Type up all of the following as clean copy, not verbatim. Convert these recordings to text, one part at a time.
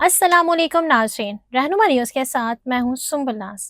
अस्सलाम वालेकुम नाज़रीन, रहनुमा न्यूज़ के साथ मैं हूँ सुम्बुल नाज़।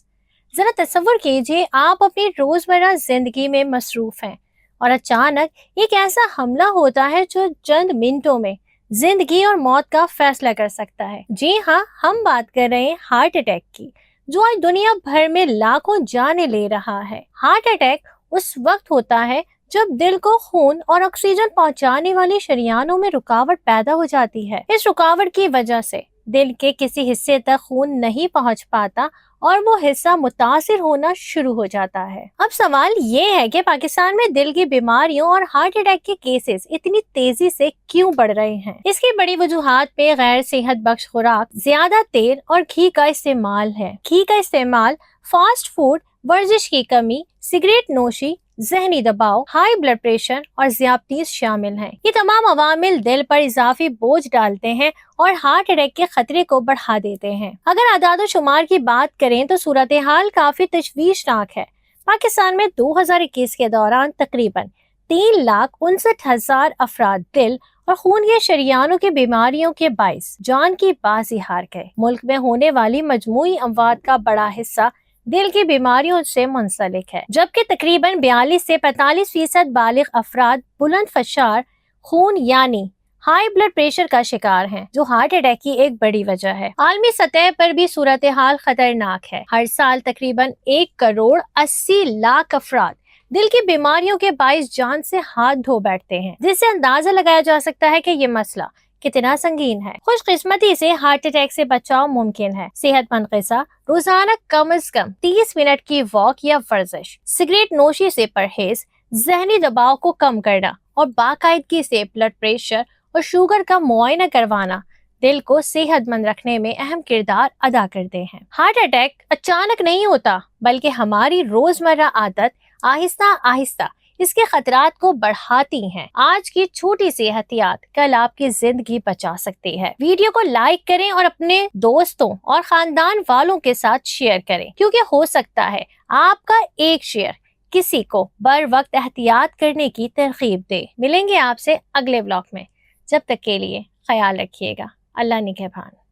ज़रा तसव्वुर कीजिए, आप अपनी रोज़मर्रा ज़िंदगी में मसरूफ़ हैं और अचानक एक ऐसा हमला होता है जो चंद मिनटों में ज़िंदगी और मौत का फैसला कर सकता है। जी हाँ, हम बात कर रहे हैं हार्ट अटैक की, जो आज दुनिया भर में लाखों जानें ले रहा है। हार्ट अटैक उस वक्त होता है जब दिल को खून और ऑक्सीजन पहुंचाने वाली शरियानों में रुकावट पैदा हो जाती है। इस रुकावट की वजह से दिल के किसी हिस्से तक खून नहीं पहुंच पाता और वो हिस्सा मुतासिर होना शुरू हो जाता है। अब सवाल ये है कि पाकिस्तान में दिल की बीमारियों और हार्ट अटैक के केसेस इतनी तेजी से क्यों बढ़ रहे हैं? इसकी बड़ी वजूहात पे गैर सेहत बख्श खुराक, ज्यादा तेल और घी का इस्तेमाल है। घी का इस्तेमाल, फास्ट फूड, वर्जिश की कमी, सिगरेट नोशी, जहनी दबाव, हाई ब्लड प्रेशर और ज़ियादतीस शामिल हैं। ये तमाम अवामिल दिल पर इजाफी बोझ डालते हैं और हार्ट अटैक के खतरे को बढ़ा देते हैं। अगर आदाद शुमार की बात करें तो सूरत हाल काफी तशवीशनाक है। पाकिस्तान में 2021 के दौरान तकरीबन 3,59,000 अफराद दिल और खून के शरियानों की बीमारियों के बाइस जान की बाजी हार गए। मुल्क में होने वाली मजमूई अमवात का बड़ा हिस्सा दिल की बीमारियों से मुंसलिक है, जबकि तकरीबन 42 से 45% बालिग अफराद बुलंद फशार खून यानी हाई ब्लड प्रेशर का शिकार हैं, जो हार्ट अटैक की एक बड़ी वजह है। आलमी सतह पर भी सूरत हाल खतरनाक है। हर साल तकरीबन 1,80,00,000 अफराद दिल की बीमारियों के बाइस जान से हाथ धो बैठते हैं, जिससे अंदाजा लगाया जा सकता है कि ये मसला कितना संगीन है। खुशकिस्मती से हार्ट अटैक से बचाव मुमकिन है। सेहतमंद ग़िज़ा, रोजाना कम से कम 30 मिनट की वॉक या वर्जिश, सिगरेट नोशी से परहेज, जहनी दबाव को कम करना और बाकायदगी से ब्लड प्रेशर और शुगर का मुआयना करवाना दिल को सेहतमंद रखने में अहम किरदार अदा करते हैं। हार्ट अटैक अचानक नहीं होता, बल्कि हमारी रोजमर्रा आदत आहिस्ता आहिस्ता इसके खतरात को बढ़ाती हैं। आज की छोटी सी एहतियात कल आपकी जिंदगी बचा सकती है। वीडियो को लाइक करें और अपने दोस्तों और खानदान वालों के साथ शेयर करें, क्योंकि हो सकता है आपका एक शेयर किसी को बर वक्त एहतियात करने की तरगीब दे। मिलेंगे आपसे अगले ब्लॉग में। जब तक के लिए ख्याल रखिएगा। अल्लाह निगहबान।